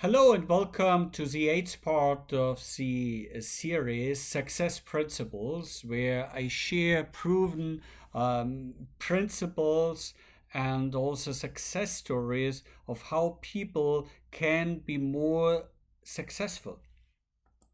Hello and welcome to the eighth part of the series Success Principles, where I share proven principles and also success stories of how people can be more successful.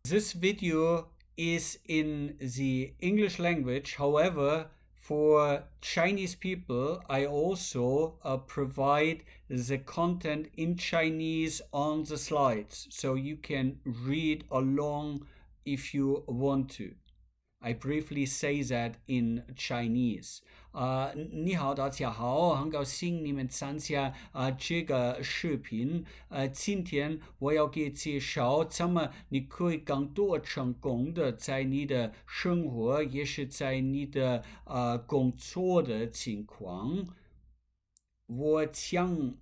This video is in the English language. However, for Chinese people, I also provide the content in Chinese on the slides, so you can read along if you want to. I briefly say that in Chinese. 你好，大家好，很高兴你们参加这个视频。今天我要给介绍怎么你可以更多成功的在你的生活，也是在你的工作的情况。我讲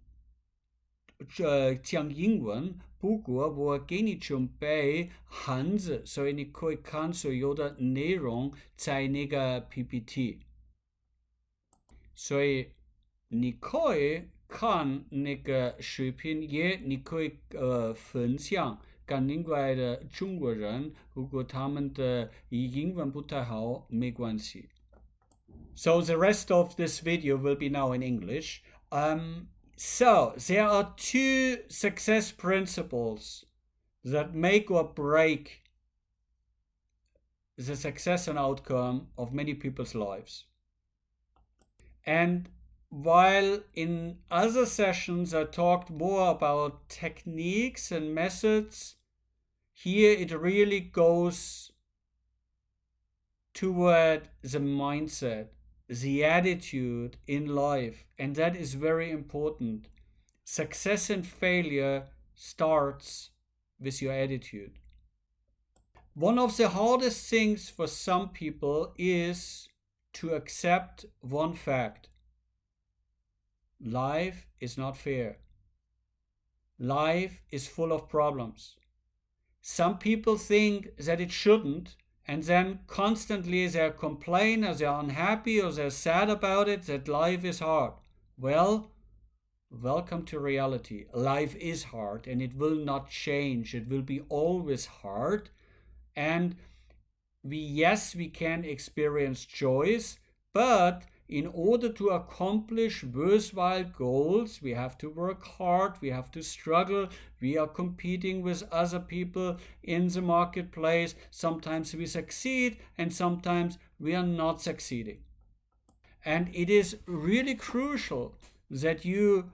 英文，不过我给你准备汉字，所以你可以看所有的内容在那个 PPT。所以你可以看那个视频，也你可以分享跟另外的中国人，如果他们的英文不太好，没关系。So the rest of this video will be now in English. So there are two success principles that make or break the success and outcome of many people's lives. And while in other sessions I talked more about techniques and methods, here it really goes toward the mindset, the attitude in life, and that is very important. Success and failure starts with your attitude. One of the hardest things for some people is to accept one fact. Life is not fair. Life is full of problems. Some people think that it shouldn't, and then constantly they complain or they're unhappy or they're sad about it, that life is hard. Well, welcome to reality. Life is hard and it will not change. It will be always hard. And yes, we can experience joys, but in order to accomplish worthwhile goals, we have to work hard, we have to struggle, we are competing with other people in the marketplace. Sometimes we succeed and sometimes we are not succeeding. And it is really crucial that you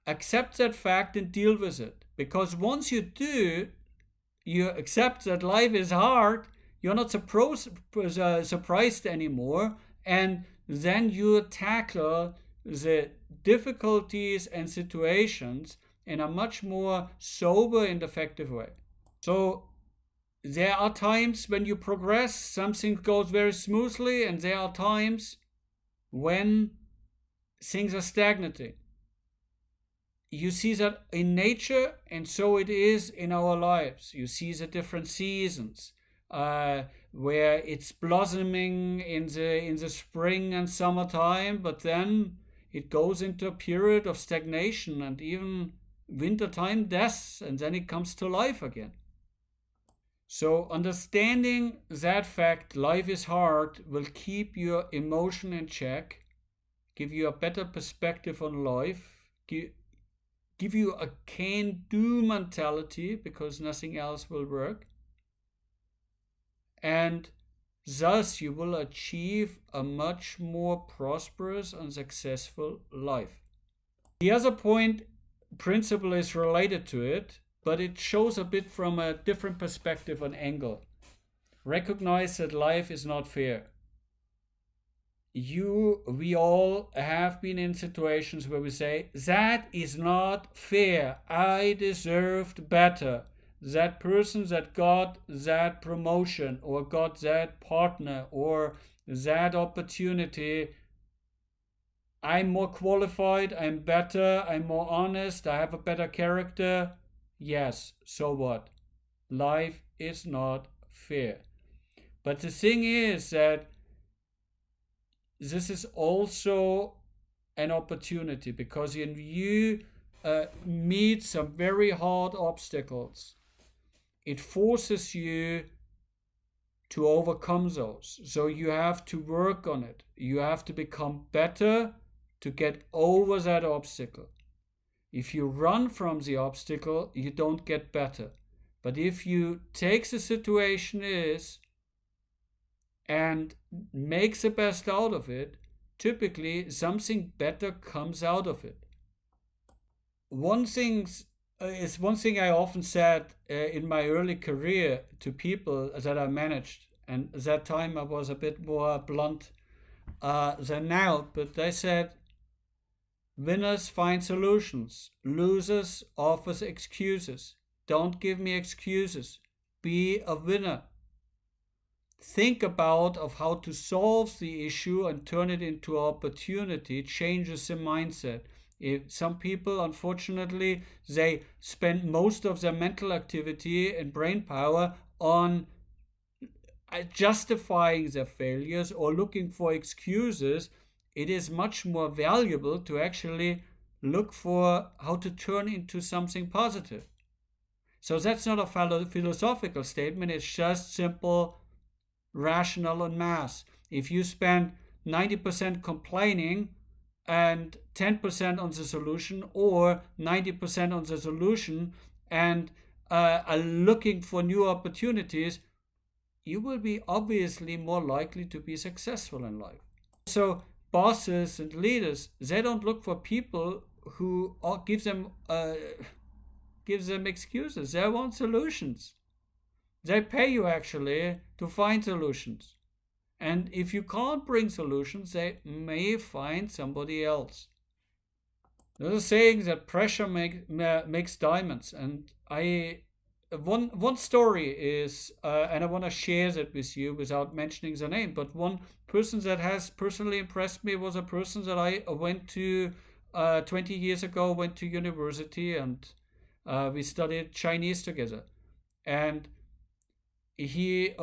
accept that fact and deal with it. Because once you do, you accept that life is hard, you're not surprised anymore, and then you tackle the difficulties and situations in a much more sober and effective way. So there are times when you progress, something goes very smoothly, and there are times when things are stagnating. You see that in nature, and so it is in our lives. You see the different seasons. Where it's blossoming in the spring and summertime, but then it goes into a period of stagnation and even wintertime death, and then it comes to life again. So understanding that fact, life is hard, will keep your emotion in check, give you a better perspective on life, give you a can-do mentality, because nothing else will work. And thus you will achieve a much more prosperous and successful life. The other principle is related to it, but it shows a bit from a different perspective and angle. Recognize that life is not fair. We all have been in situations where we say, that is not fair, I deserved better. That person that got that promotion or got that partner or that opportunity, I'm more qualified, I'm better, I'm more honest, I have a better character. Yes, so what? Life is not fair. But the thing is that this is also an opportunity, because if you meet some very hard obstacles, it forces you to overcome those. So you have to work on it. You have to become better to get over that obstacle. If you run from the obstacle, you don't get better. But if you take the situation is and make the best out of it, typically something better comes out of it. One thing I often said in my early career to people that I managed, and at that time I was a bit more blunt than now, but they said, winners find solutions, losers offers excuses. Don't give me excuses. Be a winner. Think about of how to solve the issue and turn it into opportunity. Changes the mindset. If some people, unfortunately, they spend most of their mental activity and brain power on justifying their failures or looking for excuses. It is much more valuable to actually look for how to turn into something positive. So that's not a philosophical statement. It's just simple, rational and math. If you spend 90% complaining and 10% on the solution, or 90% on the solution and are looking for new opportunities, you will be obviously more likely to be successful in life. So bosses and leaders, they don't look for people who give them excuses. They want solutions. They pay you actually to find solutions. And if you can't bring solutions, they may find somebody else. There's a saying that pressure makes diamonds. And one story is, and I want to share that with you without mentioning the name, but one person that has personally impressed me was a person that I went to 20 years ago, went to university, and we studied Chinese together. And he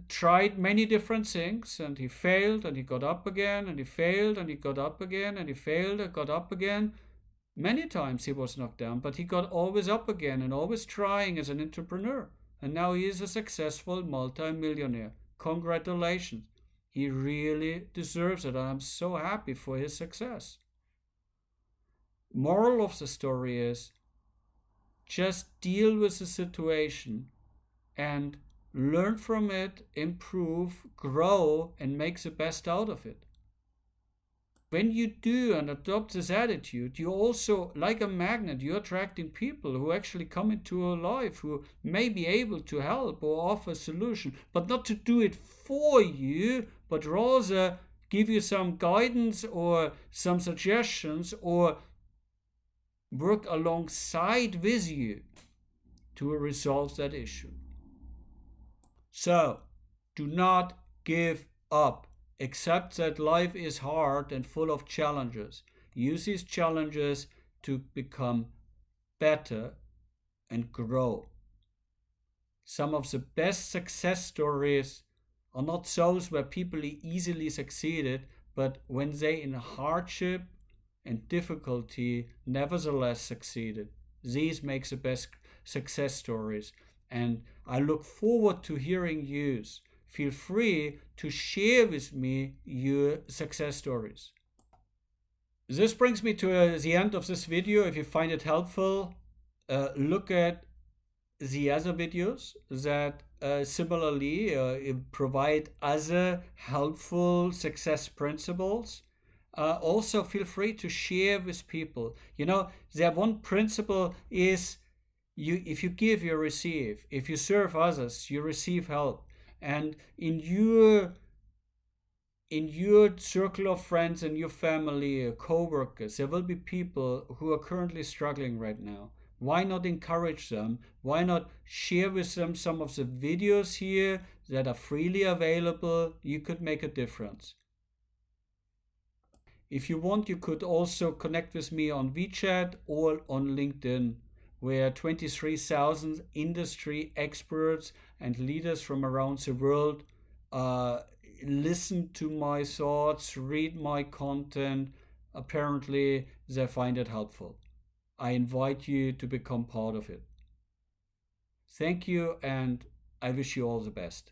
tried many different things, and he failed, and he got up again, and he failed, and he got up again, and he failed and got up again. Many times he was knocked down, but he got always up again and always trying as an entrepreneur. And now he is a successful multi-millionaire. Congratulations. He really deserves it, and I'm so happy for his success. Moral of the story is, just deal with the situation and learn from it, improve, grow, and make the best out of it. When you do and adopt this attitude, you also, like a magnet, you're attracting people who actually come into your life, who may be able to help or offer a solution, but not to do it for you, but rather give you some guidance or some suggestions or work alongside with you to resolve that issue. So, do not give up. Accept that life is hard and full of challenges. Use these challenges to become better and grow. Some of the best success stories are not those where people easily succeeded, but when they in hardship and difficulty nevertheless succeeded. These make the best success stories. And I look forward to hearing yours. Feel free to share with me your success stories. This brings me to the end of this video. If you find it helpful, look at the other videos that similarly provide other helpful success principles. Also, feel free to share with people. You know, the one principle is if you give, you receive. If you serve others, you receive help. And in your circle of friends and your family, co-workers, there will be people who are currently struggling right now. Why not encourage them? Why not share with them some of the videos here that are freely available? You could make a difference. If you want, you could also connect with me on WeChat or on LinkedIn, where 23,000 industry experts and leaders from around the world listen to my thoughts, read my content, apparently they find it helpful. I invite you to become part of it. Thank you, and I wish you all the best.